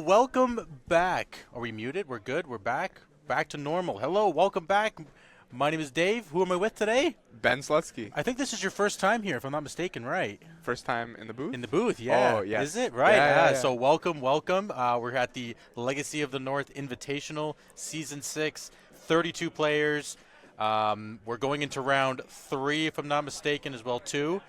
welcome back. Are we muted? We're good. We're back. Back to normal. Hello, welcome back. My name is Dave. Who am I with today? Ben Slutsky. I think this is your first time here, if I'm not mistaken, right? First time in the booth? In the booth, yeah. Oh, yes. Is it? Right. Yeah. So welcome. We're at the Legacy of the North Invitational, Season 6, 32 players. We're going into round 3, if I'm not mistaken, as well, too.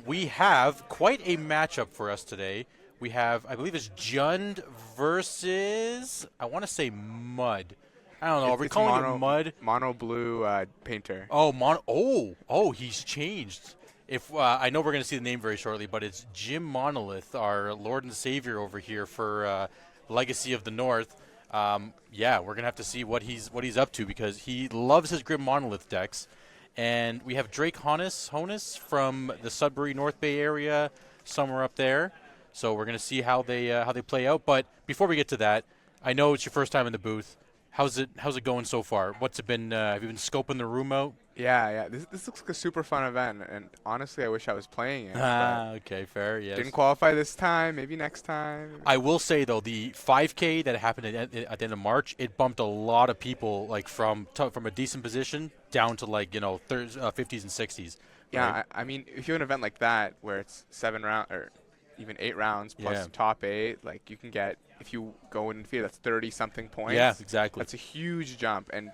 We have quite a matchup for us today. We have, I believe it's Jund versus, I want to say Mud. I don't know. Are we calling it Mud? Mono blue painter. Oh, he's changed. If I know we're going to see the name very shortly, but it's Jim Monolith, our Lord and Savior over here for Legacy of the North. We're going to have to see what he's up to because he loves his Grim Monolith decks. And we have Drake Honus from the Sudbury North Bay area, somewhere up there. So we're going to see how they play out. But before we get to that, I know it's your first time in the booth. How's it going so far? What's it been? Have you been scoping the room out? Yeah. This looks like a super fun event, and honestly, I wish I was playing it. Okay, fair. Yes. Didn't qualify this time. Maybe next time. I will say though, the 5K that happened at the end of March, it bumped a lot of people like from a decent position down to 50s and 60s. Yeah, right? I mean, if you have an event like that where it's 7 rounds or even 8 rounds plus top 8, like you can get, if you go in field, that's 30-something points. Yeah, exactly. That's a huge jump, and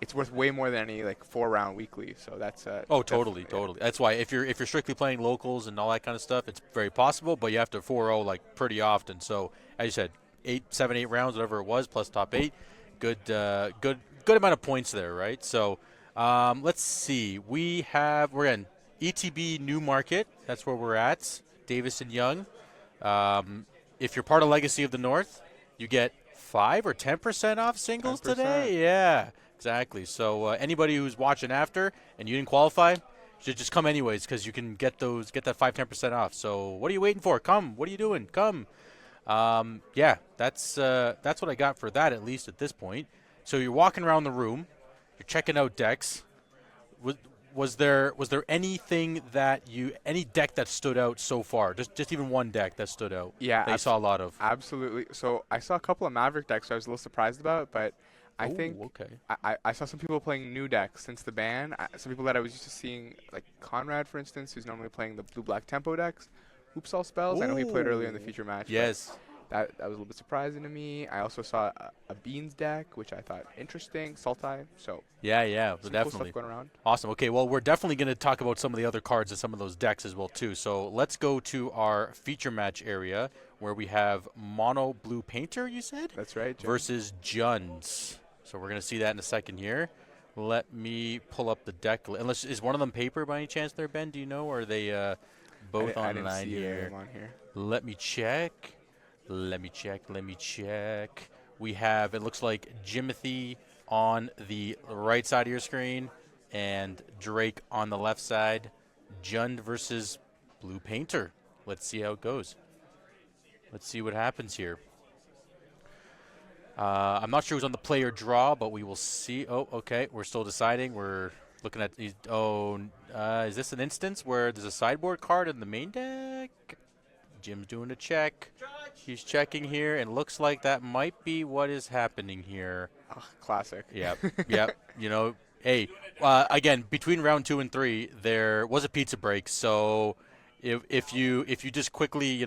it's worth way more than any 4-round weekly. So that's totally. That's why if you're strictly playing locals and all that kind of stuff, it's very possible, but you have to 4-0 pretty often. So as you said, 7, 8 rounds, whatever it was, plus top 8, good amount of points there, right? So let's see. We're in ETB Newmarket. That's where we're at. Davis and Young. If you're part of Legacy of the North, you get 5 or 10% off singles 10%. today. Yeah, exactly. So anybody who's watching after and you didn't qualify should just come anyways because you can get that 5-10% off. So what are you waiting for? Come. What are you doing? Come. That's what I got for that, at least at this point. So you're walking around the room, you're checking out decks. Was there anything any deck that stood out so far? Just even one deck that stood out? Yeah, that you saw a lot of. Absolutely. So I saw a couple of Maverick decks I was a little surprised about, but I think I saw some people playing new decks since the ban. Some people that I was used to seeing, like Conrad, for instance, who's normally playing the blue-black tempo decks. Oops, all spells. I know he played earlier in the feature match. Yes. That was a little bit surprising to me. I also saw a Beans deck, which I thought interesting. Sultai. So yeah, some definitely. Cool stuff going around. Awesome. Okay, well, we're definitely going to talk about some of the other cards and some of those decks as well too. So let's go to our feature match area where we have Mono Blue Painter. You said that's right. Jim. Versus Junds. So we're going to see that in a second here. Let me pull up the deck. Unless is one of them paper by any chance there, Ben? Do you know? Or are they both online here? Let me check. Let me check. We have, it looks like Jimothy on the right side of your screen and Drake on the left side. Jund versus Blue Painter. Let's see how it goes. Let's see what happens here. I'm not sure who's on the player draw, but we will see. Oh, okay. We're still deciding. We're looking at these. Is this an instance where there's a sideboard card in the main deck? Jim's doing a check. He's checking here, and looks like that might be what is happening here. Oh, classic. Yep. Hey, again, between round 2 and 3, there was a pizza break. So if you just quickly,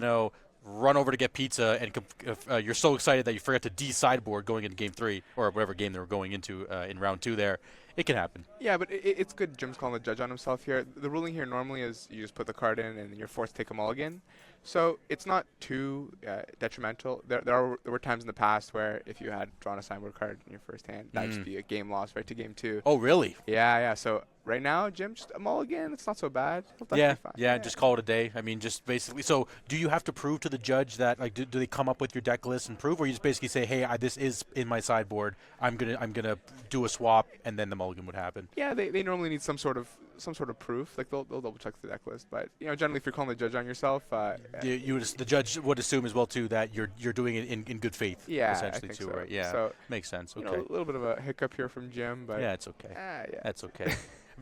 run over to get pizza, and you're so excited that you forget to de-sideboard going into game 3 or whatever game they were going into in round 2 there, it can happen. Yeah, but it's good Jim's calling the judge on himself here. The ruling here normally is you just put the card in and you're forced to take a mulligan. So it's not too detrimental. There were times in the past where if you had drawn a sideboard card in your first hand, that would just be a game loss right to game 2. Oh, really? Yeah. So right now, Jim, just a mulligan. It's not so bad. Yeah, just call it a day. I mean, just basically. So do you have to prove to the judge that, do they come up with your deck list and prove, or you just basically say, hey, this is in my sideboard. I'm gonna do a swap, and then the mulligan would happen. Yeah, they normally need some sort of proof. Like they'll double check the deck list, but generally if you're calling the judge on yourself, the judge would assume as well too that you're doing it in good faith. Yeah, essentially I think too, so. right? Yeah, so, makes sense. Okay, a little bit of a hiccup here from Jim, but yeah, it's okay. Yeah, that's okay.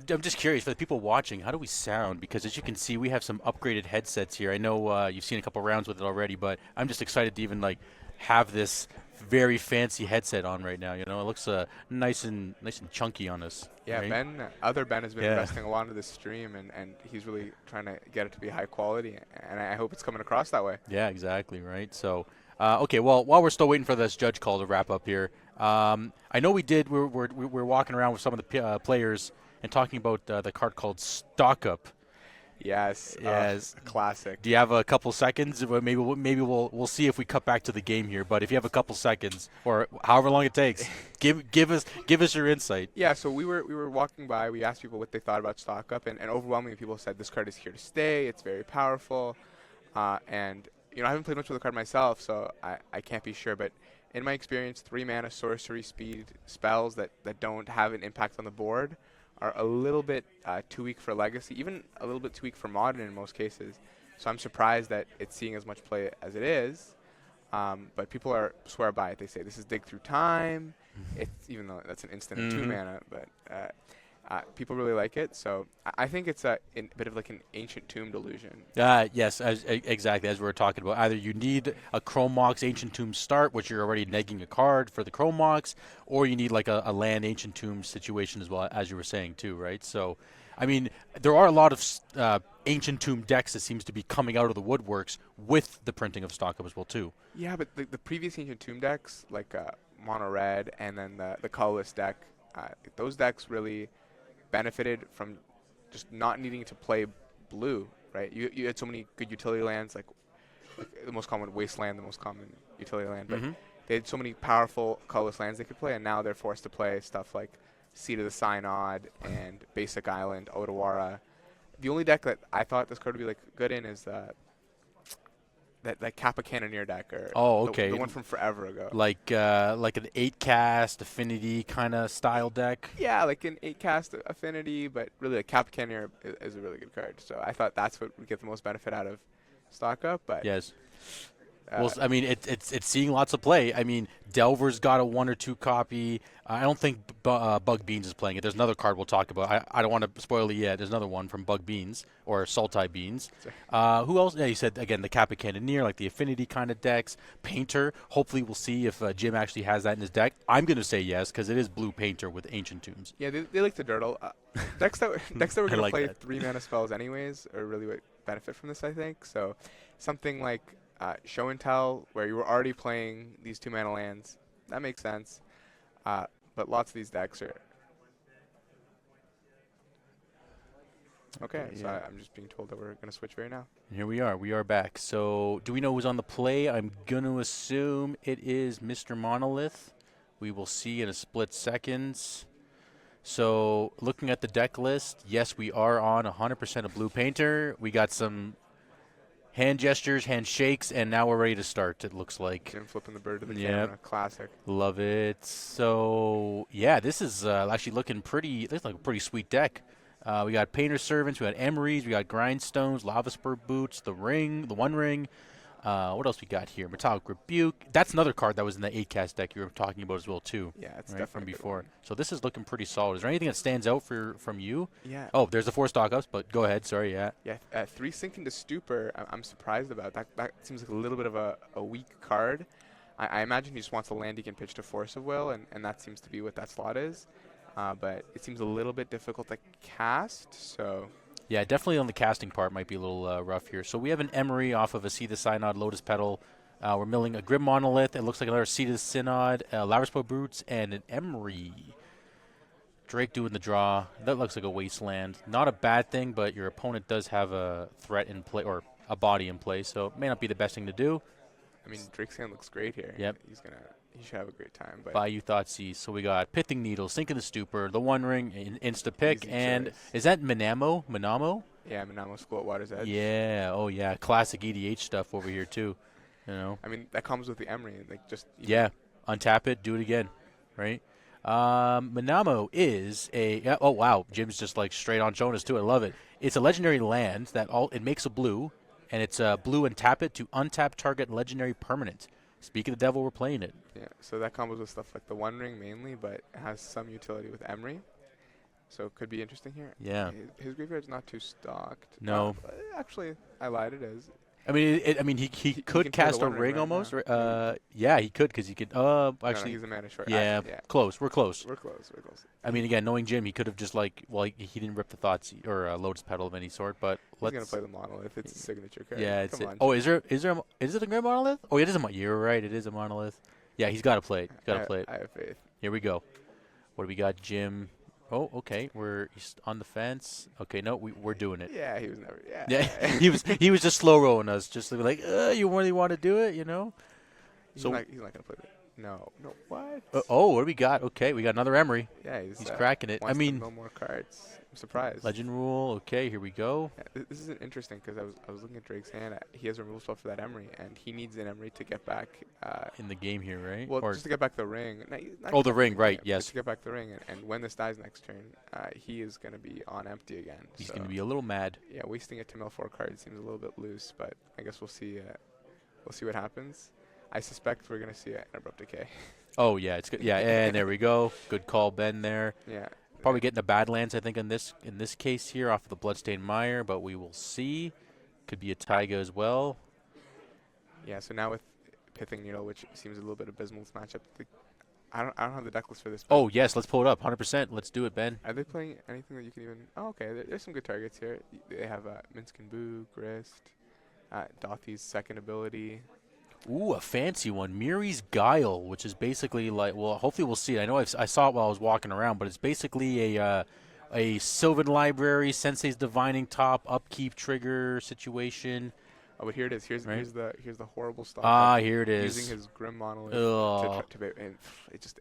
I'm just curious for the people watching, how do we sound? Because as you can see, we have some upgraded headsets here. I know you've seen a couple rounds with it already, but I'm just excited to even have this very fancy headset on right now. You know, it looks nice and chunky on us, Yeah, right? other Ben has been Yeah. investing a lot into this stream, and he's really trying to get it to be high quality, and I hope it's coming across that way. Yeah, exactly, right? So, okay, well, while we're still waiting for this judge call to wrap up here, I know we did, we're walking around with some of the players and talking about the card called Stock Up. Yes, Yes. classic. Do you have a couple seconds? Well, maybe we'll see if we cut back to the game here. But if you have a couple seconds, or however long it takes, give us your insight. Yeah, so we were walking by. We asked people what they thought about Stock Up, and overwhelmingly people said this card is here to stay. It's very powerful, and I haven't played much with the card myself, so I can't be sure. But in my experience, 3 mana sorcery speed spells that don't have an impact on the board are a little bit too weak for Legacy, even a little bit too weak for Modern in most cases. So I'm surprised that it's seeing as much play as it is. But people swear by it. They say this is dig through time. It's even though that's an instant of 2 mana, but people really like it. So I think it's a bit of like an ancient tomb delusion. Yes, exactly as we were talking about. Either you need a Chrome Mox Ancient Tomb start, which you're already negging a card for the Chrome Mox, or you need like a land Ancient Tomb situation as well, as you were saying too, right? So, I mean, there are a lot of Ancient Tomb decks that seems to be coming out of the woodworks with the printing of Stock Up as well too. Yeah, but the previous ancient tomb decks, like mono red and then the colorless deck, those decks really benefited from just not needing to play blue, right? You had so many good utility lands, like the most common wasteland, the most common utility land, but they had so many powerful colorless lands they could play, and now they're forced to play stuff like Seed of the Synod and Basic Island, Odawara. The only deck that I thought this card would be like good in is that Kappa Cannoneer deck, or Oh, okay. the one from forever ago. Like an 8 cast affinity kind of style deck. Yeah, like an 8 cast affinity, but really like Kappa Cannoneer is a really good card. So I thought that's what would get the most benefit out of Stock Up. But Yes. Well, I mean, it's seeing lots of play. I mean, Delver's got a 1 or 2 copy. I don't think Bug Beans is playing it. There's another card we'll talk about. I don't want to spoil it yet. There's another one from Bug Beans or Sultai Beans. Who else? Yeah, you said, again, the Kappa Cannoneer, like the Affinity kind of decks. Painter. Hopefully we'll see if Jim actually has that in his deck. I'm going to say yes because it is Blue Painter with Ancient Tombs. yeah, they like to dirtle. Decks that were going to like play that. 3 mana spells anyways are really what benefit from this, I think. So something like Show and Tell, where you were already playing these 2 mana lands, that makes sense. But lots of these decks are. Okay, so yeah. I'm just being told that we're going to switch right now. Here we are. We are back. So, do we know who's on the play? I'm going to assume it is Mr. Monolith. We will see in a split seconds. So, looking at the deck list, yes, we are on 100% of Blue Painter. We got some hand gestures, hand shakes, and now we're ready to start, it looks like. Jim flipping the bird to the Yep. camera. Classic. Love it. So, yeah, this is actually looking pretty, looks like a pretty sweet deck. We got Painter Servants, we got Emeries, we got Grindstones, Lava Spur Boots, the One Ring. What else we got here? Metallic Rebuke. That's another card that was in the 8-cast deck you were talking about as well, too. Yeah, it's right, definitely from a good before. one. So this is looking pretty solid. Is there anything that stands out from you? Yeah. Oh, there's the 4 stock ups, but go ahead. Sorry, yeah. Yeah, 3 Sink into Stupor, I'm surprised about. That seems like a little bit of a weak card. I imagine he just wants a land he can pitch to Force of Will, and that seems to be what that slot is. But it seems a little bit difficult to cast, so. Yeah, definitely on the casting part might be a little rough here. So we have an Emery off of a Seed of the Synod, Lotus Petal. We're milling a Grim Monolith. It looks like another Seed of the Synod, Larispo Brutes, and an Emery. Drake doing the draw. That looks like a wasteland. Not a bad thing, but your opponent does have a threat in play or a body in play, so it may not be the best thing to do. I mean, Drake's hand looks great here. Yep. He should have a great time. But Bayou Thoughtseize. So we got Pithing Needle, Sink in the Stupor, the One Ring, Insta Pick, Easy and choice. is that Manamo? yeah, Manamo School at Water's Edge. Yeah. Oh yeah. Classic EDH stuff over here too. You know. I mean, that comes with the Emery. Like just Yeah. Untap it. Do it again. Right. Manamo is a. Yeah, oh wow. Jim's just like straight on showing us too. I love it. It's a legendary land that it makes a blue, and it's blue and tap it to untap target legendary permanent. Speak of the devil, we're playing it. Yeah, so that combos with stuff like the One Ring mainly, but it has some utility with Emery. So it could be interesting here. Yeah. His graveyard's not too stocked. No. Actually, I lied. It is. I mean, I mean, he He could can play the cast a One Ring, ring right? almost. No. Yeah, he could because he could. No, no, Actually, he's a mana short. yeah, Yeah, close. We're close. we're close. We're close. I mean, again, knowing Jim, he could have just like, well, he didn't rip the thoughts or Lotus Petal of any sort. But He's gonna let's, play the Monolith. It's a signature card. yeah, it's Come it. on, Oh, Jim. is it a Grand Monolith? Oh, it is a. You're right. It is a monolith. Yeah, he's got to play it. He's got to play it. I have faith. Here we go. What do we got, Jim? Oh, okay. He's on the fence. Okay, no, we're doing it. Yeah, he was never. Yeah. Yeah, he was just slow rolling us, just like, you really want to do it, you know? He's So, not gonna play that. No, no. What? what do we got? Okay, we got another Emery. Yeah, He's cracking it. I wants to mean, mill more cards. I'm surprised. Legend Rule. Okay, here we go. Yeah, this is interesting because I was looking at Drake's hand. He has a removal spell for that Emery, and he needs an Emery to get back. In the game here, right? Well, Or just to get back the ring. Not oh, get the back ring, right? but Yes. to get back the ring, and when this dies next turn, he is going to be on empty again. He's so, going to be a little mad. Yeah, wasting it to mill 4 cards seems a little bit loose, but I guess we'll see. We'll see what happens. I suspect we're going to see an Abrupt Decay. Oh yeah, it's good. Yeah, and there we go. Good call, Ben. There. Yeah. Probably getting a Badlands, I think, in this case here off of the Bloodstained Mire, but we will see. Could be a Taiga as well. Yeah. So now with Pithing Needle, which seems a little bit abysmal this matchup. I don't have the deck list for this. Oh yes, let's pull it up. 100%. Let's do it, Ben. Are they playing anything that you can even? Oh, okay. There's some good targets here. They have Minsk and Boo, Grist, Dothy's second ability. Ooh, a fancy one. Miri's Guile, which is basically like, well, hopefully we'll see it. I know I saw it while I was walking around, but it's basically a Sylvan Library, Sensei's Divining Top, upkeep trigger situation. Oh, but here it is. Here's Right. here's the horrible stuff. Here it is. Using his Grim Monolith Ugh. and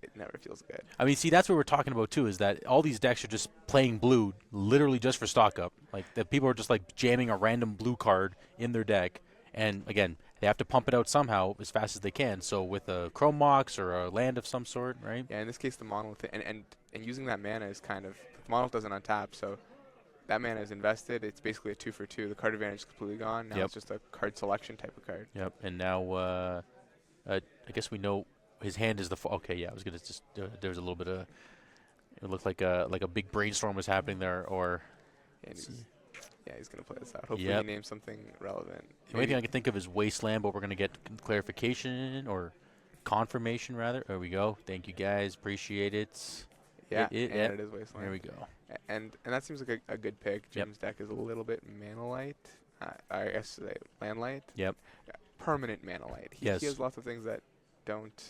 it never feels good. I mean, see, that's what we're talking about too. Is that all these decks are just playing blue, literally just for stock up. Like the people are just like jamming a random blue card in their deck, and again, they have to pump it out somehow as fast as they can. So with a Chrome Mox or a land of some sort, right? Yeah, in this case, the Monolith and using that mana is kind of the Monolith doesn't untap, so that mana is invested. It's basically a 2 for 2. The card advantage is completely gone. Now Yep. it's just a card selection type of card. Yep. And now, I guess we know his hand is the. Okay, yeah. I was gonna just. There was a little bit of. It looked like a big brainstorm was happening there, or. And he's gonna play this out. Hopefully, Yep. he names something relevant. The only thing I can think of is Wasteland, but we're gonna get clarification or confirmation rather. There we go. Thank you guys. Appreciate it. Yeah, It it is Wasteland. There we go. And that seems like a good pick. Yep. Jim's deck is a little bit mana light. I guess land light. Yep. Permanent mana light. He Yes. has lots of things that don't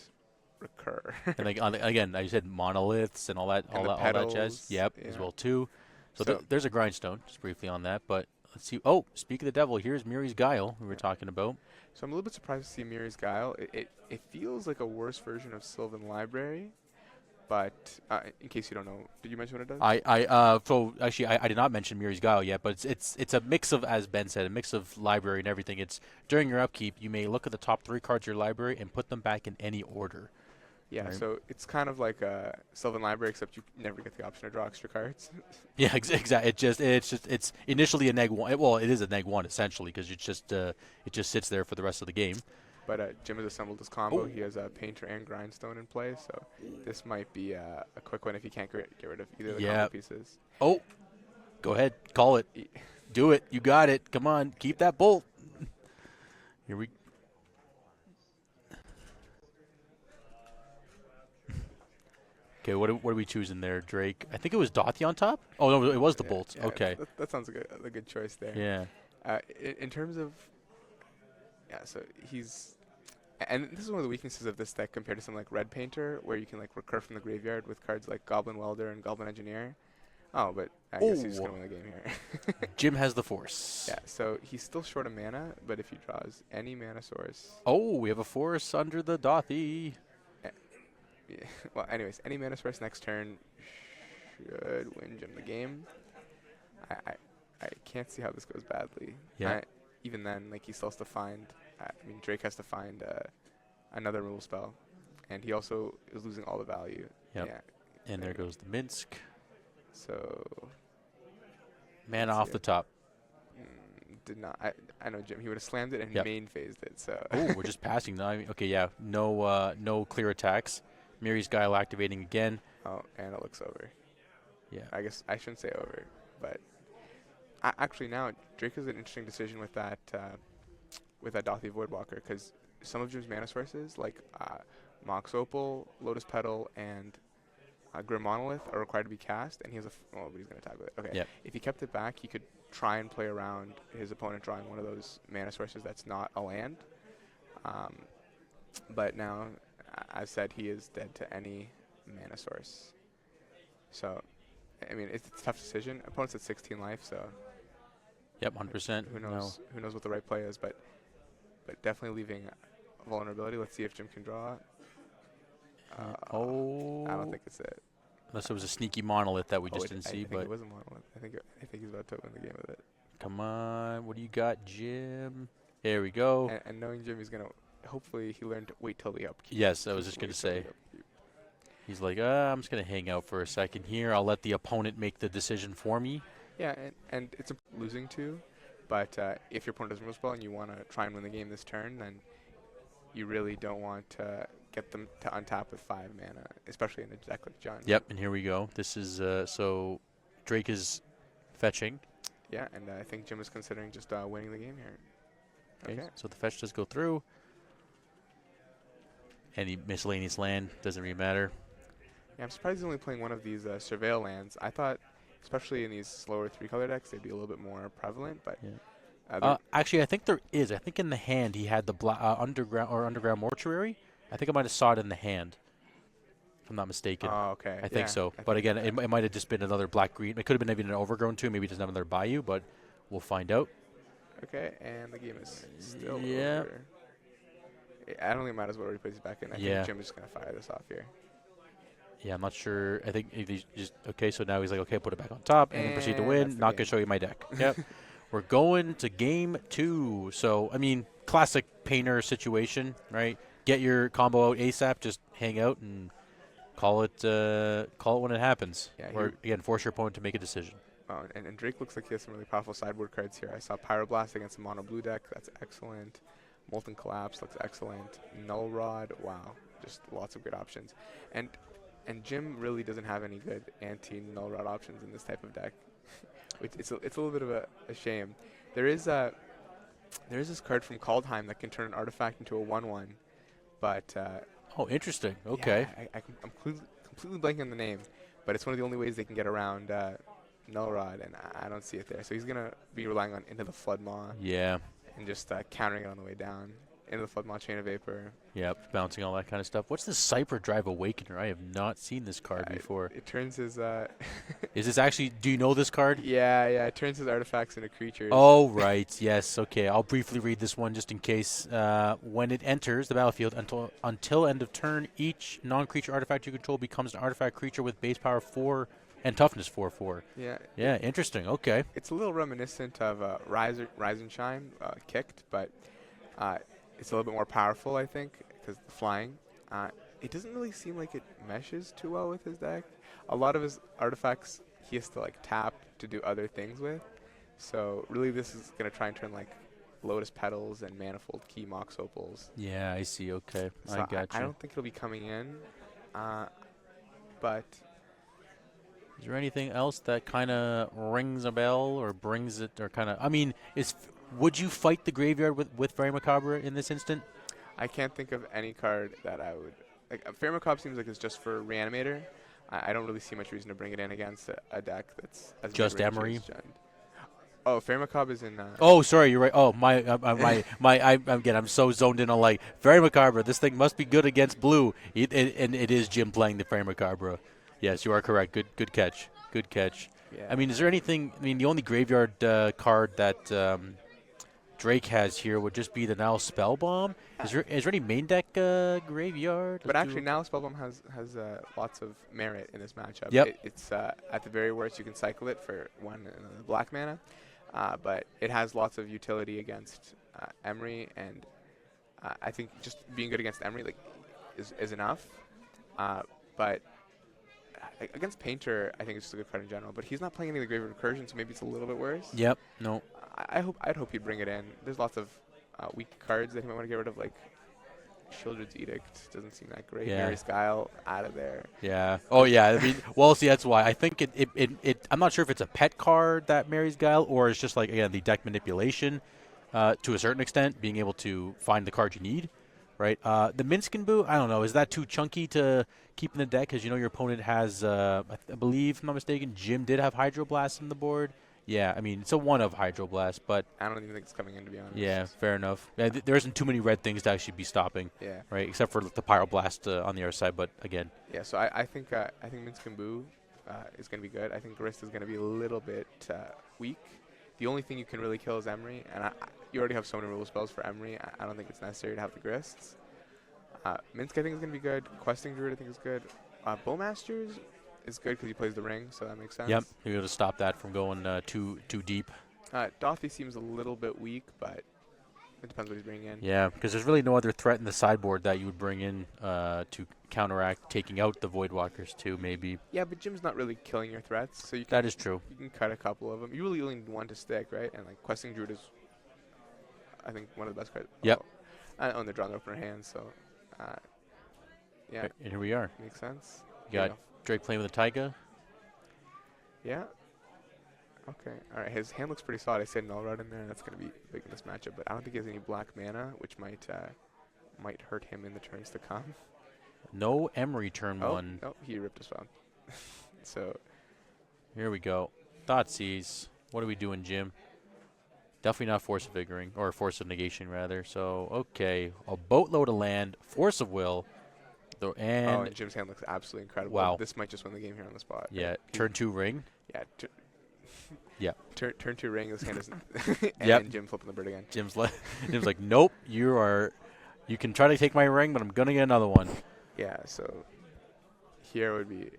recur. And like again, I said monoliths and all that, And the all that jazz. petals, Yep, as yeah. well too. So, So- there's a grindstone. Just briefly on that, but let's see. Oh, speak of the devil, here's Miri's Guile we were talking about. So I'm a little bit surprised to see Miri's Guile. It feels like a worse version of Sylvan Library, but in case you don't know, did you mention what it does? So actually, I did not mention Miri's Guile yet, but it's a mix of, as Ben said, a mix of library and everything. It's during your upkeep, you may look at the top 3 cards of your library and put them back in any order. Yeah, Right. so it's kind of like a Sylvan Library, except you never get the option to draw extra cards. Yeah, exactly. It's initially a neg 1. Well, it is a neg 1 essentially because it just sits there for the rest of the game. But Jim has assembled this combo. Oh. He has a Painter and Grindstone in play, so this might be a quick one if you can't get rid of either of the Yeah. combo pieces. Oh, go ahead, call it. E- Do it. You got it. Come on, keep that bolt. Here we. Okay, what are we choosing there, Drake? I think it was Dothy on top. Oh no, it was the Yeah, bolts. yeah, Okay. That sounds like a good choice there. Yeah. In terms of, so he's, and this is one of the weaknesses of this deck compared to something like Red Painter, where you can like recur from the graveyard with cards like Goblin Welder and Goblin Engineer. Oh, but I guess he's Oh. gonna win the game here. Jim has the force. Yeah, so he's still short of mana, but if he draws any mana source, Oh, we have a force under the Dothy. yeah, well, anyways, any mana source next turn should win Jim the game. I can't see how this goes badly. Yeah. Even then, like he still has to find. I mean, Drake has to find another rule spell, and he also is losing all the value. Yep. Yeah. And there goes the Minsk. So Man Let's off see the it. top. did not. I know Jim. He would have slammed it and Yep. main phased it. So. Oh, we're just passing now. I mean, okay, yeah. No clear attacks. Miri's Guile activating again. Oh, and it looks over. Yeah. I guess I shouldn't say over, but actually now Drake has an interesting decision with that with that Dothi Voidwalker, because some of Jim's mana sources, like Mox Opal, Lotus Petal, and Grim Monolith, are required to be cast, and he has but he's going to attack with it. Okay. Yep. If he kept it back, he could try and play around his opponent drawing one of those mana sources that's not a land. But now, as said, he is dead to any mana source. So, I mean, it's a tough decision. Opponent's at 16 life, so Yep, 100%. who knows? Who knows what the right play is? But definitely leaving vulnerability. Let's see if Jim can draw. I don't think it's it. Unless it was a sneaky monolith that we just I didn't see. think But it was a monolith. I think he's about to win the game with it. come on, what do you got, Jim? There we go. And knowing Jim, he's gonna hopefully he learned to wait till the upkeep. Yes, I was just gonna say. He's like, I'm just gonna hang out for a second here. I'll let the opponent make the decision for me. Yeah, and it's losing too, but if your opponent doesn't roll spell and you want to try and win the game this turn, then you really don't want to get them to untap with 5 mana, especially in a deck like John. Yep, and here we go. This is so Drake is fetching. Yeah, and I think Jim is considering just winning the game here. Okay, so the fetch does go through. Any miscellaneous land doesn't really matter. Yeah, I'm surprised he's only playing one of these Surveil lands. I thought, especially in these slower 3-color decks, they'd be a little bit more prevalent, but... Yeah. Actually, I think there is. I think in the hand he had the underground mortuary. I think I might have saw it in the hand, if I'm not mistaken. Oh, okay. I think so. But again, it might have just been another black-green. It could have been even an overgrown too. Maybe just another Bayou, but we'll find out. Okay, and the game is still Yeah. over. I don't think it matters what he puts back in. I think Jim is just going to fire this off here. Yeah, I'm not sure. I think he's just... Okay, so now he's like, okay, put it back on top and then proceed to win. Not going to show you my deck. Yep. We're going to game 2. So, I mean, classic painter situation, right? Get your combo out ASAP. Just hang out and call it when it happens. Yeah, or, again, force your opponent to make a decision. Oh, and Drake looks like he has some really powerful sideboard cards here. I saw Pyroblast against a mono blue deck. That's excellent. Molten Collapse looks excellent. Null Rod, wow. Just lots of good options. And Jim really doesn't have any good anti-Null Rod options in this type of deck. It's a little bit of a shame. There is this card from Kaldheim that can turn an artifact into a 1/1, but oh, interesting. Okay. Yeah, I'm completely blanking on the name, but it's one of the only ways they can get around Null Rod, and I don't see it there. So he's gonna be relying on Into the Floodmaw. Yeah. And just countering it on the way down. Into the Floodmaw, Chain of Vapor. Yep, bouncing all that kind of stuff. What's the Cypher Drive Awakener? I have not seen this card before. It turns his... Is this actually... Do you know this card? Yeah, it turns his artifacts into creatures. Oh, right. Yes, okay. I'll briefly read this one just in case. When it enters the battlefield, until end of turn, each non-creature artifact you control becomes an artifact creature with base power 4 and toughness 4/4. Yeah. Yeah, interesting. Okay. It's a little reminiscent of Rise and Shine, kicked, but... it's a little bit more powerful, I think, because the flying. It doesn't really seem like it meshes too well with his deck. A lot of his artifacts he has to tap to do other things with. So really, this is gonna try and turn Lotus Petals and Manifold Key Mox Opals. Yeah, I see. Okay, so I got you. I don't think it'll be coming in, but. Is there anything else that kind of rings a bell or brings it, or kind of? I mean, would you fight the graveyard with Fairy Macabre in this instant? I can't think of any card that I would... Fairy Macabre seems like it's just for Reanimator. I don't really see much reason to bring it in against a deck that's... as just Emery? Oh, Fairy Macabre is in... oh, sorry, you're right. Oh, I'm so zoned in on Fairy Macabre. This thing must be good against blue. And it is Jim playing the Fairy Macabre. Yes, you are correct. Good catch. Good catch. Yeah. I mean, is there anything... I mean, the only graveyard card that Drake has here would just be the Now Spellbomb. Is there any main deck graveyard? But actually, Now Spellbomb has lots of merit in this matchup. Yep. It's at the very worst, you can cycle it for 1 black mana. But it has lots of utility against Emery, and I think just being good against Emery is enough. But... against Painter, I think it's just a good card in general, but he's not playing any of the Graveyard Recursion, so maybe it's a little bit worse. Yep, no. I'd hope he'd bring it in. There's lots of weak cards that he might want to get rid of, like Shieldred's Edict doesn't seem that great. Yeah. Mary's Guile out of there. Yeah. Oh, yeah. I mean, well, see, that's why. I think I'm not sure if it's a pet card, that Mary's Guile, or it's just again, the deck manipulation. to a certain extent, being able to find the card you need, right? The Minskin Boo, I don't know. Is that too chunky to keep in the deck? Because your opponent has, I believe, if I'm not mistaken, Jim did have Hydroblast on the board. Yeah, I mean, it's a one of Hydroblast, but I don't even think it's coming in, to be honest. yeah, fair enough. Yeah, there isn't too many red things to actually be stopping, Yeah. right? Except for the Pyroblast on the other side, but again. Yeah, so I think Minskin Boo is going to be good. I think Grist is going to be a little bit weak. The only thing you can really kill is Emery, and you already have so many rule spells for Emery. I don't think it's necessary to have the Grists. Minsk, I think, is going to be good. Questing Druid, I think, is good. Bowmasters is good because he plays the ring, so that makes sense. Yep, you're able to stop that from going too deep. Dothy seems a little bit weak, but it depends what he's bringing in. Yeah, because there's really no other threat in the sideboard that you would bring in to counteract taking out the Voidwalkers too, maybe. Yeah, but Jim's not really killing your threats, so you can, That is true. You can cut a couple of them. You really only need one to stick, right? And like Questing Druid is, I think, one of the best cards. Yep. And they're drawing their opener hand, so yeah. Okay, and here we are. Makes sense. You got Drake playing with a Taiga. Yeah. Okay. All right. His hand looks pretty solid. I said Null Rod in there. That's going to be big in this matchup. But I don't think he has any black mana, which might hurt him in the turns to come. No Emery turn one. Oh, he ripped his phone. So here we go. Thoughtseize. What are we doing, Jim? Definitely not Force of Vigoring, or Force of Negation, rather. So, okay. A boatload of land. Force of Will. And Jim's hand looks absolutely incredible. Wow. This might just win the game here on the spot. Yeah. Right? Turn 2 ring. Yeah. Yeah. Turn 2 ring. This hand is. And Yep. Jim flipping the bird again. Jim's like, nope. You can try to take my ring, but I'm gonna get another one. Yeah. So here would be.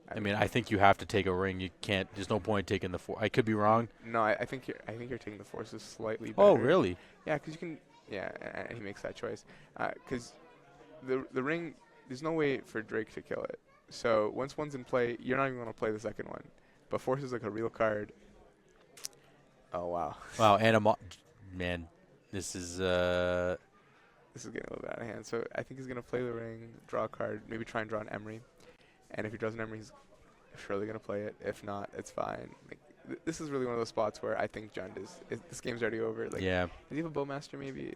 I mean, I think you have to take a ring. You can't. There's no point taking the four. I could be wrong. No, I think you're taking the forces slightly better. Oh, really? Yeah, because you can. Yeah, and he makes that choice. Because the ring, there's no way for Drake to kill it. So once one's in play, you're not even going to play the second one. But force is like a real card. Oh wow. Wow, and man, this is getting a little bit out of hand. So I think he's going to play the ring, draw a card, maybe try and draw an Emery. And if he draws an Emery, he's surely going to play it. If not, it's fine. Like, this is really one of those spots where I think Jund this game's already over. Like, yeah. Does he have a Bowmaster maybe?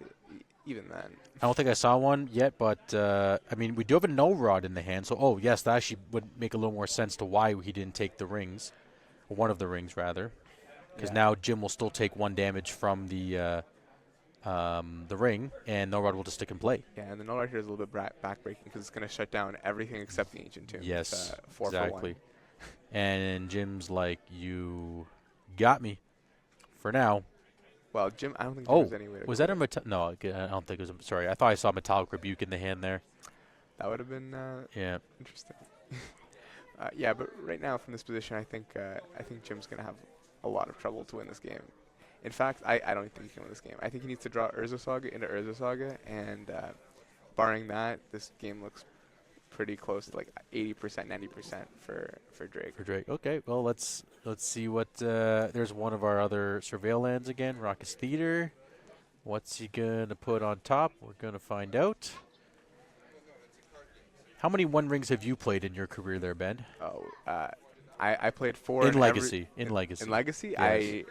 Even then. I don't think I saw one yet, but I mean, we do have a no rod in the hand. So, yes, that actually would make a little more sense to why he didn't take the rings, or one of the rings rather, because now Jim will still take 1 damage from the ring, and no rod will just stick in play. Yeah, and the no rod here is a little bit backbreaking because it's going to shut down everything except the Ancient Tomb. Yes, 4 exactly. For 1. And Jim's like, you got me for now. Well, Jim, I don't think there's any way to was that a no, I don't think it was. Sorry, I thought I saw Metallic Rebuke in the hand there. That would have been interesting. Yeah, but right now from this position, I think Jim's going to have a lot of trouble to win this game. In fact, I don't think he can win this game. I think he needs to draw Urza Saga into Urza Saga, and barring that, this game looks pretty close to like 80%, 90% for Drake. For Drake. Okay, well, let's see what there's one of our other Surveil lands again, Raucous Theater. What's he going to put on top? We're going to find out. How many One Rings have you played in your career there, Ben? Oh, I played 4 in Legacy. In Legacy. In Legacy, yes.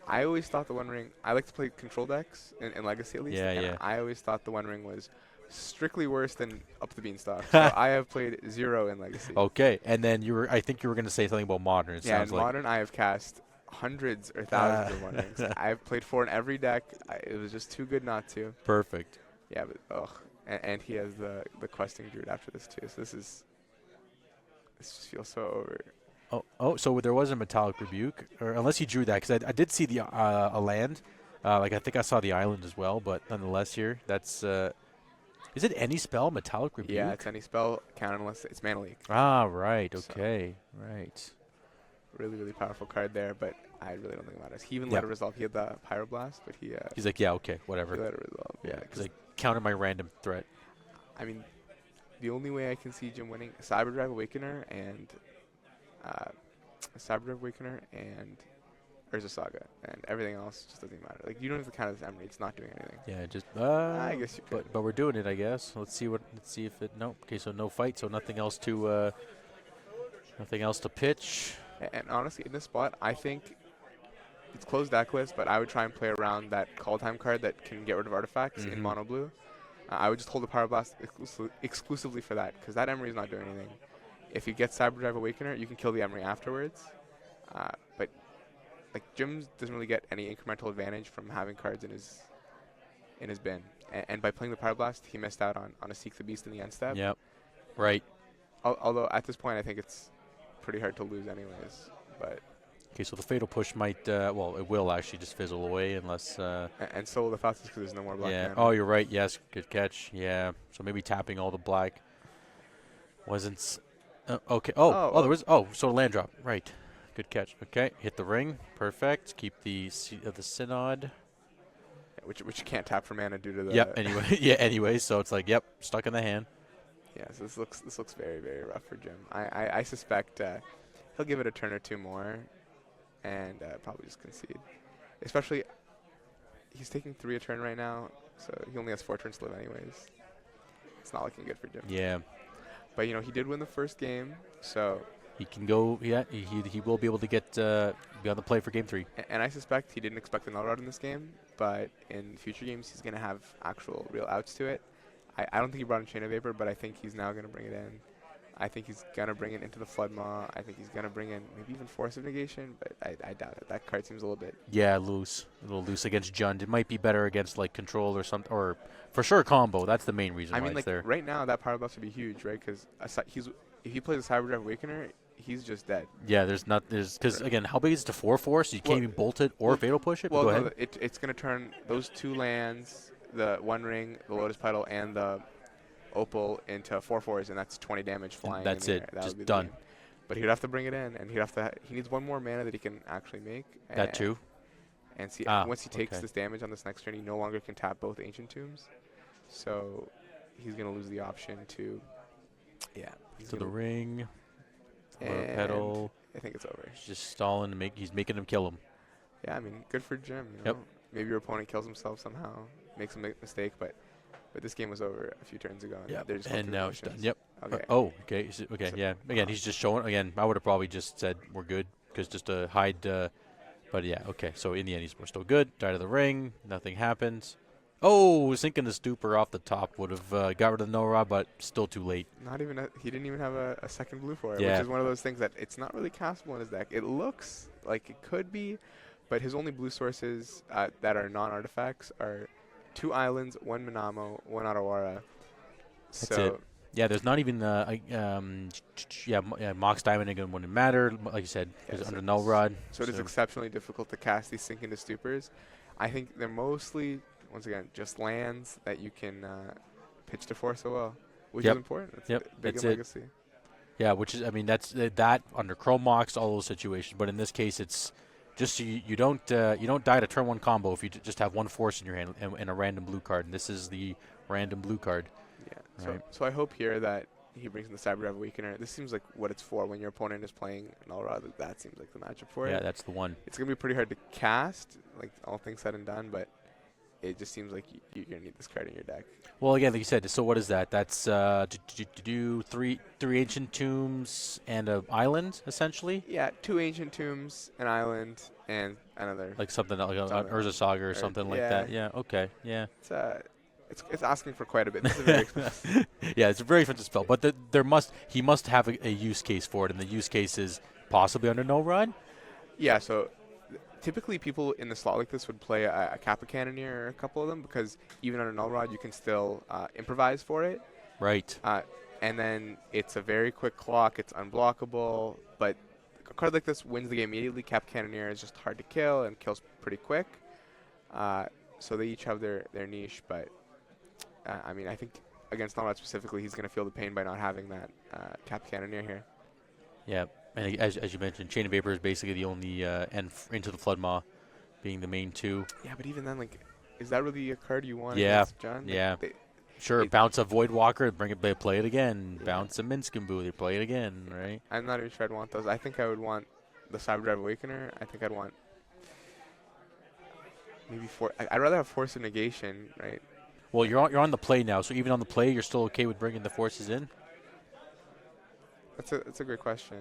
I always thought the One Ring. I like to play control decks in Legacy at least. Yeah, and yeah. I always thought the One Ring was strictly worse than Up the Beanstalk. So I have played 0 in Legacy. Okay, and then I think you were going to say something about Modern. Yeah, in Modern I have cast hundreds or thousands of One Rings. I've played 4 in every deck. It was just too good not to. Perfect. Yeah, but and he has the Questing Druid after this too. So this just feels so over. So there was a Metallic Rebuke, or unless he drew that, because I did see the a land. I think I saw the island as well, but nonetheless here, that's... is it any spell, Metallic Rebuke? Yeah, it's any spell, count unless it's Mana Leak. Ah, right, okay, right. Really, really powerful card there, but I really don't think about it. He even let it resolve. He had the Pyroblast, but he... He's like, yeah, okay, whatever. He let it resolve. Yeah, because I counter my random threat. I mean, the only way I can see Jim winning, Cyberdrive Awakener and... Cyberdrive Awakener and Urza Saga, and everything else just doesn't matter. Like, you don't have to count as Emery; it's not doing anything. Yeah, just I guess you could. But we're doing it, I guess. Let's see if it. No, okay, so no fight, so nothing else to pitch. And honestly, in this spot, I think it's closed deck list, but I would try and play around that call time card that can get rid of artifacts in Mm-hmm. mono blue. I would just hold the Power Blast exclusively for that, because that Emery is not doing anything. If you get Cyber Drive Awakener, you can kill the Emery afterwards. But like Jim doesn't really get any incremental advantage from having cards in his bin. And by playing the Power Blast, he missed out on a Seek the Beast in the end step. Yep. Right. Although at this point, I think it's pretty hard to lose anyways. But Okay, so the Fatal Push might, well, it will actually just fizzle away unless, and so will the fastest because there's no more black yeah. mana. Oh, you're right. Yes, good catch. Yeah. So maybe tapping all the black wasn't. Okay. Oh, there was. Oh, so land drop. Right. Good catch. Okay, hit the ring. Perfect. Keep the the Synod. Which you can't tap for mana due to the. Yep. Anyway. Yeah. Anyway. So it's like, yep, stuck in the hand. Yeah. So this looks very, very rough for Jim. I suspect he'll give it a turn or two more, and probably just concede. Especially, he's taking 3 a turn right now, so he only has 4 turns to live anyways. It's not looking good for Jim. Yeah. But he did win the first game, so. He can go. Yeah. He will be able to get be on the play for game 3. And I suspect he didn't expect the null rod in this game, but in future games he's going to have actual real outs to it. I don't think he brought in Chain of Vapor, but I think he's now going to bring it in. I think he's going to bring it into the Flood Maw. I think he's going to bring in maybe even Force of Negation, but I doubt it. That card seems a little bit. Yeah, loose. A little loose against Jund. It might be better against like Control or something, or for sure combo. That's the main reason I why mean, it's like there. right now that power buff would be huge, right? Because if he plays a Cyber Drive Awakener, he's just dead. Yeah, there's because again, how big is it to 4/4? So you can't even bolt it or Fatal Push it. Well, Go no, ahead. it's going to turn those 2 lands, the One Ring, the Lotus Petal, and the Opal into 4/4s, and that's 20 damage flying. And that's in the it. air. That Just would be the done. game. But he'd have to bring it in, and he needs 1 more mana that he can actually make. That too. And see, Ah, once he takes okay. this damage on this next turn, he no longer can tap both Ancient Tombs. So he's going to lose the option to. Yeah. To the ring. Or and pedal. I think it's over. He's just stalling to make. He's making him kill him. Yeah, I mean, good for Jim. Yep. Maybe your opponent kills himself somehow, makes a mistake, but this game was over a few turns ago. Yeah. They're just going And through now it's done. motions. Yep. Okay. Okay. Okay. So- Yeah. Again, he's just showing. Again, I would have probably just said we're good because just to hide. But yeah. Okay. So in the end, we're still good. Died of the ring. Nothing happens. Oh, sinking the Stupor off the top would have got rid of the no rod, but still too late. He didn't even have a second blue for it, Yeah. which is one of those things that it's not really castable in his deck. It looks like it could be, but his only blue sources that are non-artifacts are 2 islands, 1 Minamo, 1 Arawara. That's So it. Yeah, there's not even Mox Diamond again wouldn't matter, like you said, Yeah, because so under null rod. So it is exceptionally difficult to cast these Sink into Stupors. I think they're mostly, once again, just lands that you can pitch to Force OL, which Yep. is important. It's Yep, big that's in it. Legacy. Yeah, which is, I mean, that's that under Chrome Mox, all those situations. But in this case, it's just so you don't die to turn 1 combo if you just have 1 force in your hand and a random blue card. And this is the random blue card. Yeah. Right. So I hope here that he brings in the Cyber Drive Awakener. This seems like what it's for when your opponent is playing Null Rod. That seems like the matchup for Yeah, it. that's the one. It's gonna be pretty hard to cast, like all things said and done, but it just seems like you're gonna need this card in your deck. Well, again, like you said, so what is that? That's three ancient tombs and an island, essentially. Yeah, 2 Ancient Tombs, an island, and another. Like something like an Something. Urza Saga or something like yeah. that. Yeah. Okay. Yeah. It's asking for quite a bit. This is very expensive. Yeah, it's a very expensive spell, but he must have a use case for it, and the use case is possibly under no rod. Yeah, so typically people in the slot like this would play a Kappa Cannoneer or a couple of them because even under Null Rod you can still improvise for it. Right. And then it's a very quick clock. It's unblockable, but a card like this wins the game immediately. Kappa Cannoneer is just hard to kill and kills pretty quick. So they each have their niche, but I mean, I think against Null Rod specifically, he's going to feel the pain by not having that Kappa Cannoneer here. Yeah, and as you mentioned, Chain of Vapor is basically the only into the Flood Maw being the main 2. Yeah, but even then, like, is that really a card you want Yeah, against John? yeah. Like, Sure, bounce a Void Walker, they play it again. Yeah. Bounce a Minskimbu, they play it again, right? I'm not even sure I'd want those. I think I would want the Cyber Drive Awakener. I think I'd want maybe I'd rather have Force of Negation, right? Well, you're on the play now, so even on the play, you're still okay with bringing the forces in? That's a great question.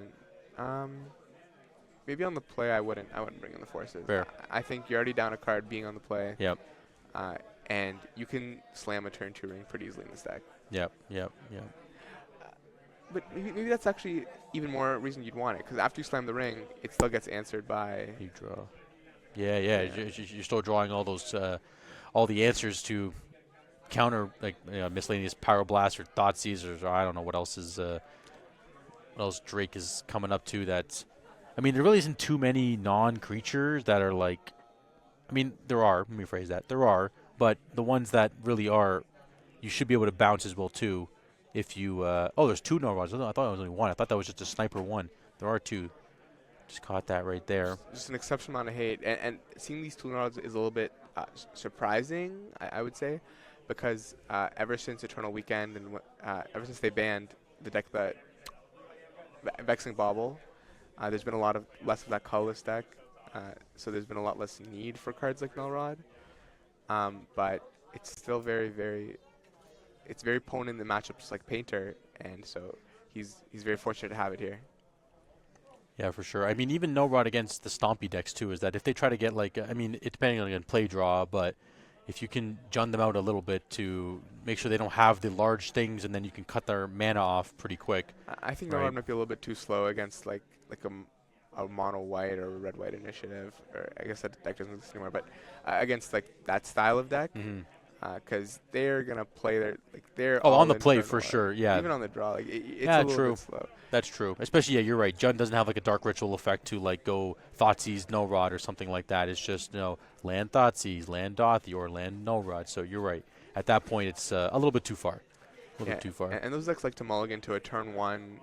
maybe on the play I wouldn't bring in the forces. Fair. I think you're already down a card being on the play. Yep. And you can slam a turn 2 ring pretty easily in this deck. Yep. Yep. Yep. But maybe that's actually even more reason you'd want it, because after you slam the ring, it still gets answered by. You draw. Yeah. Yeah. You're still drawing all those, all the answers to counter like miscellaneous Power Blast or Thoughtseize or I don't know what else is. What else Drake is coming up to? That, I mean, there really isn't too many non-creatures that are like. I mean, there are. Let me phrase that. There are, but the ones that really are, you should be able to bounce as well too. If you, there's two Norrods. I thought it was only one. I thought that was just a sniper one. There are two. Just caught that right there. Just an exceptional amount of hate, and seeing these two nods is a little bit surprising, I would say, because ever since Eternal Weekend and ever since they banned the deck that Vexing Bauble, there's been a lot of less of that colorless deck, so there's been a lot less need for cards like Melrod, but it's still it's very potent in the matchups like Painter, and so he's very fortunate to have it here. Yeah, for sure. I mean, even no rod against the Stompy decks too is that if they try to get like, I mean, it depending on play draw, but if you can jun them out a little bit to make sure they don't have the large things, and then you can cut their mana off pretty quick. I think no rod might be a little bit too slow against like a mono white or red white initiative, or I guess that deck doesn't exist anymore, but against like that style of deck. Because they're gonna play they're on the play for sure, yeah. Even on the draw, like it's yeah, a little bit slow. That's true. Especially, yeah, you're right. Jund doesn't have like a Dark Ritual effect to like go Thoughtseize, No Rod or something like that. It's just land Thoughtseize, land Dothy, or land No Rod. So you're right. At that point, it's a little bit too far. A little bit too far. And those decks like to mulligan to a turn 1.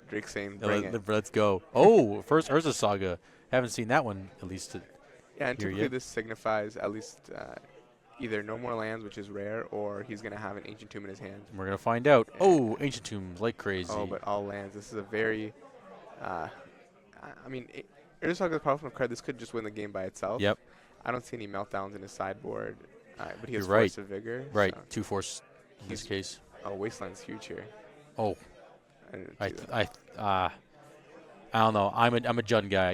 Drake saying, "Bring it." Let's go. Oh, first Urza Saga. Haven't seen that one at least. Yeah, and typically this signifies at least. Either no more lands, which is rare, or he's going to have an Ancient Tomb in his hand. We're going to find out. Oh, Ancient Tombs, like crazy. Oh, but all lands. This is a very... I mean, Urza Saga is a powerful card. This could just win the game by itself. Yep. I don't see any meltdowns in his sideboard, but he has You're right. Force of Vigor. Right, So 2 force in this case. Oh, Wasteland's huge here. Oh. I don't know. I'm a Jund guy.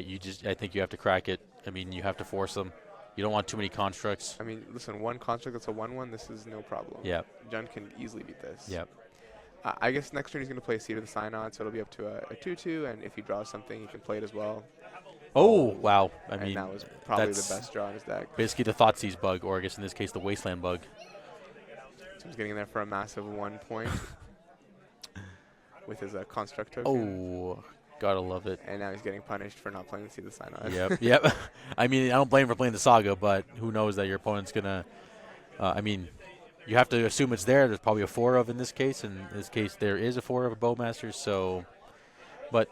I think you have to crack it. I mean, you have to force them. You don't want too many constructs. I mean, listen, one construct that's a 1/1, this is no problem. Yep. Jund can easily beat this. Yep. I guess next turn he's going to play Seed of the Synod, so it'll be up to a 2/2, and if he draws something, he can play it as well. Oh, wow. I mean, that was probably the best draw in his deck. Basically the Thoughtseize bug, or I guess in this case the Wasteland bug. So he's getting in there for a massive 1 point with his construct token. Oh, gotta love it. And now he's getting punished for not playing See the Synod. Yep. I mean, I don't blame him for playing the Saga, but who knows that your opponent's gonna. I mean, you have to assume it's there. There's probably a 4 of in this case. In this case, there is a 4 of a Bowmaster. So, but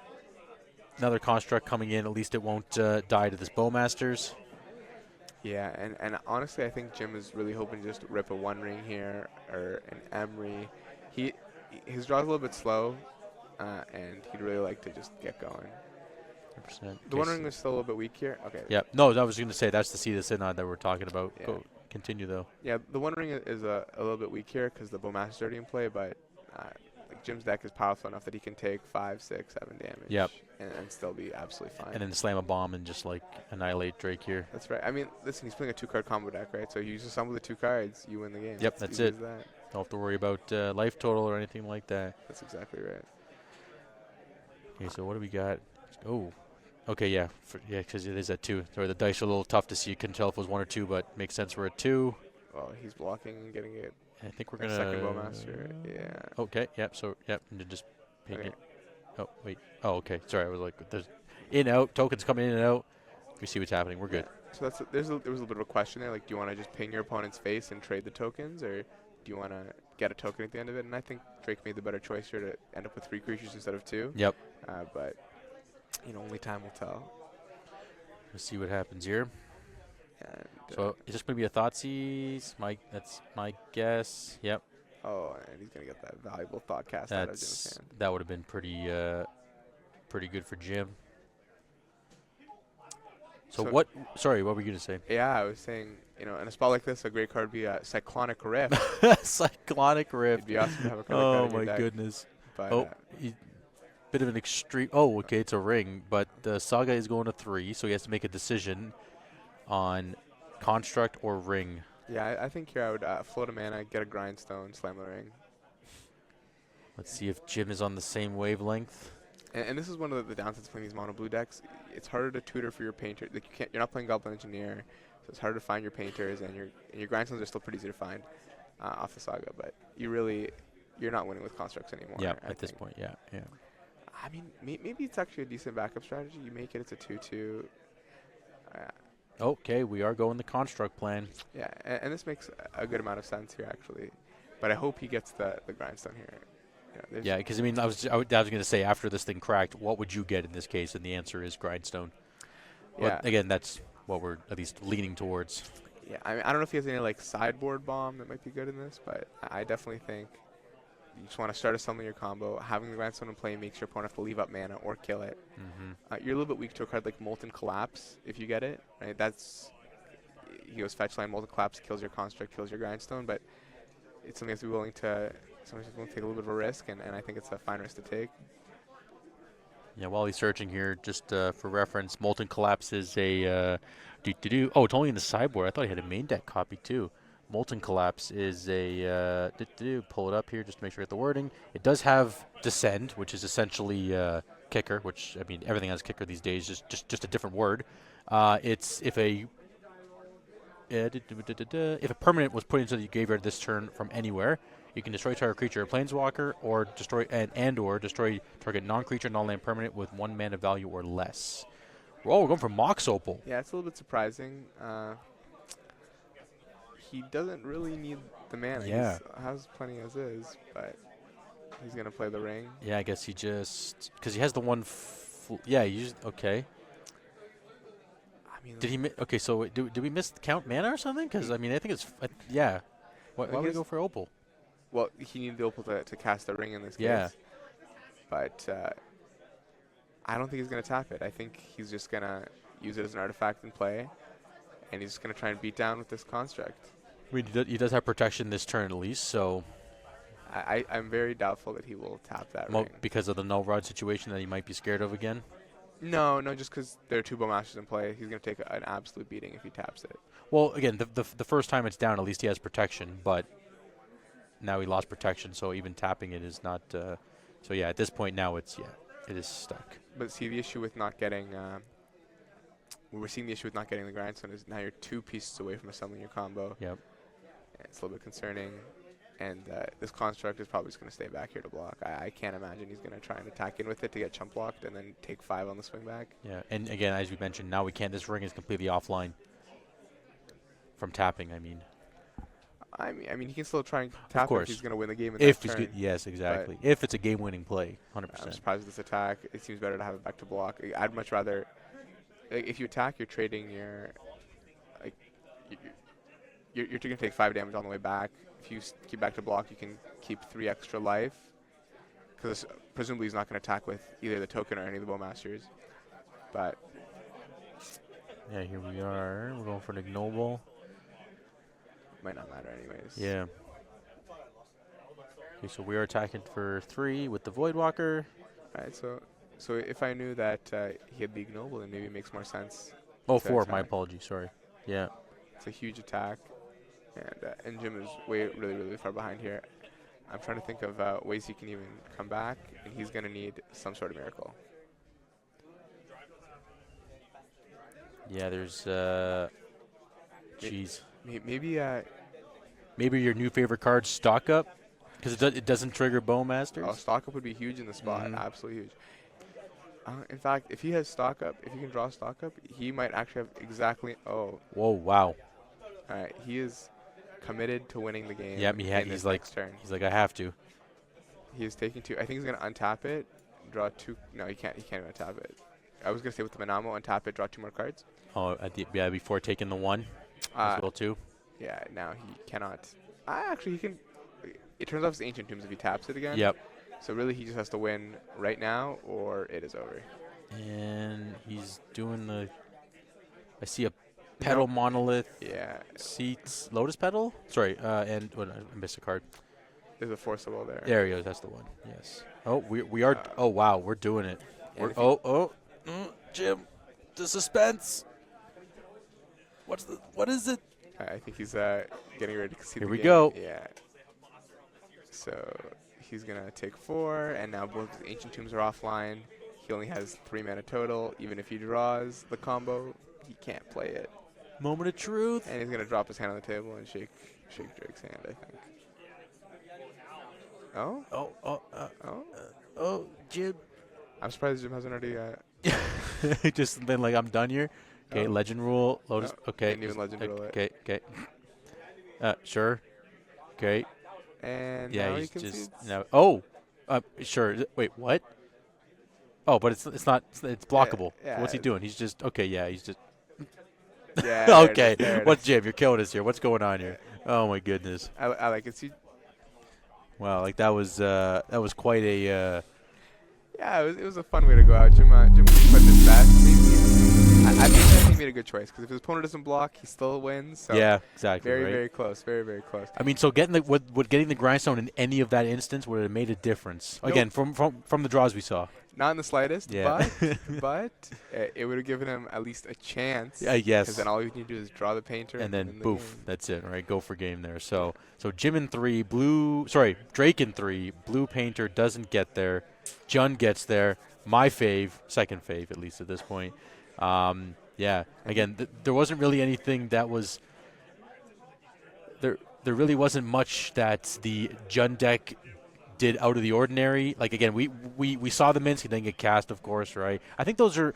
another construct coming in. At least it won't die to this Bowmasters. Yeah, and honestly, I think Jim is really hoping to just rip a 1 ring here or an Emery. His draw's a little bit slow. And he'd really like to just get going. 100%. The 1 ring is still a little bit weak here. Okay. Yep. No, I was going to say that's the Seed of Synod that we're talking about. Yeah. Go, continue, though. Yeah, the 1 ring is a little bit weak here because the Bowmaster's already in play, but like Jim's deck is powerful enough that he can take 5, 6, 7 damage. Yep. And still be absolutely fine. And then slam a bomb and just, like, annihilate Drake here. That's right. I mean, listen, he's playing a 2-card combo deck, right? So you just summon the 2 cards, you win the game. Yep, that's it. Don't have to worry about life total or anything like that. That's exactly right. Okay, so what do we got? Oh, okay, yeah, because it is at 2. Sorry, the dice are a little tough to see. You couldn't tell if it was 1 or 2, but makes sense we're at 2. Well, he's blocking and getting it. I think we're gonna second Bowmaster. Yeah. Okay. Yep. So and then just ping it. Oh wait. Oh okay. Sorry, I was like, there's in out tokens coming in and out. We see what's happening. We're good. So there was a little bit of a question there. Like, do you want to just ping your opponent's face and trade the tokens, or do you want to get a token at the end of it? And I think Drake made the better choice here to end up with 3 creatures instead of 2. Yep. But only time will tell. Let's see what happens here. And, so is this going to be a Thoughtseize? That's my guess. Yep. Oh, and he's going to get that valuable thought cast out of Jim's hand. That would have been pretty good for Jim. So what? Sorry, what were you going to say? Yeah, I was saying, in a spot like this, a great card would be a Cyclonic Rift. Cyclonic Rift. It'd be awesome to have a card oh like that in your my deck. goodness. But, bit of an extreme. Oh, okay, it's a ring, but Saga is going to 3, so he has to make a decision on construct or ring. Yeah, I think here I would float a mana, get a grindstone, slam the ring. Let's see if Jim is on the same wavelength. And this is one of the downsides of playing these mono blue decks. It's harder to tutor for your painter. Like you're not playing Goblin Engineer, so it's harder to find your painters, and your grindstones are still pretty easy to find off the Saga. But you're not winning with constructs anymore. Yeah, I at this think. point, yeah, yeah. I mean, maybe it's actually a decent backup strategy. You make it, it's a 2/2. Uh, Okay, we are going the construct plan. yeah, and this makes a good amount of sense here actually. But I hope he gets the grindstone here. Yeah, because I mean, I was going to say after this thing cracked, what would you get in this case? And the answer is grindstone. Yeah. But again, that's what we're at least leaning towards. Yeah, I mean, I don't know if he has any like sideboard bomb that might be good in this, but I definitely think you just want to start assembling your combo. Having the grindstone in play makes your opponent have to leave up mana or kill it. You're a little bit weak to a card like Molten Collapse if you get it. Right, he goes fetch line, Molten Collapse kills your construct, kills your grindstone, but it's something that's willing to somebody's willing to take a little bit of a risk, and I think it's a fine risk to take. Yeah, while he's searching here, just for reference, Molten Collapse is a Oh, it's only in the sideboard. I thought he had a main deck copy too. Molten Collapse is a pull it up here just to make sure I get the wording. It does have Descend, which is essentially kicker, which I mean everything has kicker these days, just a different word. It's if a permanent was put into the graveyard this turn from anywhere, you can destroy target creature or planeswalker, or destroy or destroy target non-creature, non-land permanent with 1 mana value or less. Oh, we're going for Mox Opal. Yeah, it's a little bit surprising. He doesn't really need the mana. Yeah. He has plenty as is, but he's gonna play the ring. Yeah, I guess he just because he has the one. Yeah, he used okay. I mean, Did he? Okay, so did we miss count mana or something? Because I mean, I think it's yeah. Why would he go for Opal? Well, he needed the Opal to cast the ring in this case. Yeah. But I don't think he's gonna tap it. I think he's just gonna use it as an artifact in play, and he's just gonna try and beat down with this construct. I mean, he does have protection this turn at least, so I'm very doubtful that he will tap that ring. Because of the null rod situation that he might be scared of again. No, just because there are 2 Bowmasters in play, he's going to take an absolute beating if he taps it. Well, again, the first time it's down, at least he has protection, but now he lost protection, so even tapping it is not. So yeah, at this point now it is stuck. But see, the issue with not getting, we're seeing the issue with not getting the grindstone is now you're 2 pieces away from assembling your combo. Yep. It's a little bit concerning. And this construct is probably just going to stay back here to block. I can't imagine he's going to try and attack in with it to get chump blocked and then take 5 on the swing back. Yeah, and again, as we mentioned, now we can't. This ring is completely offline from tapping. I mean, he can still try and tap if he's going to win the game. If he's good, yes, exactly. If it's a game-winning play, 100%. I'm surprised with this attack. It seems better to have it back to block. I'd much rather, if you attack, you're trading your, you're going to take 5 damage on the way back. If you keep back to block, you can keep 3 extra life. Because presumably he's not going to attack with either the token or any of the Bowmasters. But yeah, here we are. We're going for an ignoble. Might not matter anyways. Yeah. Okay, so we are attacking for 3 with the Voidwalker. All right, so if I knew that he had the ignoble, then maybe it makes more sense. Oh, to 4. attack. My apologies. Sorry. Yeah. It's a huge attack. And Jim is really far behind here. I'm trying to think of ways he can even come back, and he's going to need some sort of miracle. Yeah, there's jeez. Maybe your new favorite card, Stock Up, because it doesn't trigger Bowmasters. Oh, Stock Up would be huge in the spot. Absolutely huge. In fact, if he has Stock Up, if he can draw Stock Up, he might actually have exactly. Oh. Whoa! Wow. All right, he is committed to winning the game. Yeah, he's like turn. He's like, I have to. He is taking 2. I think he's gonna untap it, draw 2. No, he can't. He can't even untap it. I was gonna say with the Manamo, untap it, draw 2 more cards. Oh, before taking the 1, as well 2. Yeah, now he cannot. Actually, he can. It turns off his Ancient Tombs if he taps it again. Yep. So really, he just has to win right now, or it is over. And he's doing the. I see a petal monolith. Yeah. Seats Lotus Petal. Sorry, and I missed a card. There's a forcible there. There he goes. That's the one. Yes. Oh, we are. Oh, wow, we're doing it. And We're. if you, Jim, the suspense. What is it? I think he's getting ready to concede Here the we game. go. Yeah. So he's gonna take 4, and now both his ancient tombs are offline. He only has 3 mana total. Even if he draws the combo, he can't play it. Moment of truth. And he's gonna drop his hand on the table and shake Drake's hand, I think. Oh, Oh, oh. Jim. I'm surprised Jim hasn't already. Just been like, I'm done here. Okay, Oh. legend rule. Lotus. No, Okay. didn't even legend rule it. Okay. Sure. Okay. And Yeah, now he he's concedes. just no. Oh, sure. Wait, what? Oh, but it's not. It's blockable. Yeah, So what's he doing? He's just okay. Yeah, he's just Yeah. There it okay. is, there it What's is. Jim? You're killing us here. What's going on here? Oh my goodness. I like it. See, Wow, like that was quite a. yeah, it was a fun way to go out. Jim put his best. I think he made a good choice because if his opponent doesn't block, he still wins. So Yeah, exactly. very Right. very close, very close. I mean, so getting would getting the grindstone in any of that instance would have made a difference. Nope. Again, from the draws we saw. Not in the slightest. Yeah. But it would have given him at least a chance. Yes. Because then all you need to do is draw the painter And then win the boof, game. that's it, right? Go for game there. So Jim in 3, Drake in 3, blue painter doesn't get there. Jun gets there. My fave, second fave at least at this point. Yeah. Again, there wasn't really anything that was there. There really wasn't much that the Jun deck did out of the ordinary. Like again, we saw the Minsk and then get cast, of course, right? I think those are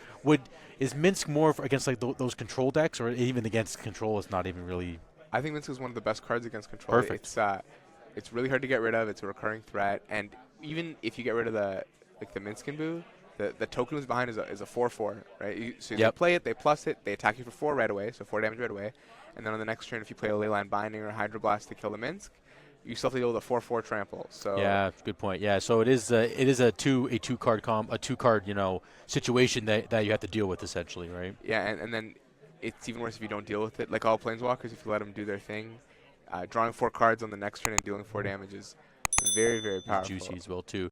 is Minsk more against like those control decks, or even against control? It's not even really. I think Minsk is one of the best cards against control. Perfect. It's really hard to get rid of. It's a recurring threat, and even if you get rid of the Minsk and Boo, the token who's behind is a 4/4, right? So Yep. they play it, they plus it, they attack you for 4 right away, so 4 damage right away, and then on the next turn, if you play a Leyline Binding or Hydroblast to kill the Minsk, you still have to deal with a 4/4 trample. So Yeah, good point. Yeah, so it is a two card situation that you have to deal with essentially, right? yeah, and then it's even worse if you don't deal with it. Like all Planeswalkers, if you let them do their thing, drawing 4 cards on the next turn and dealing 4 damage is very, very It's powerful. juicy as well too.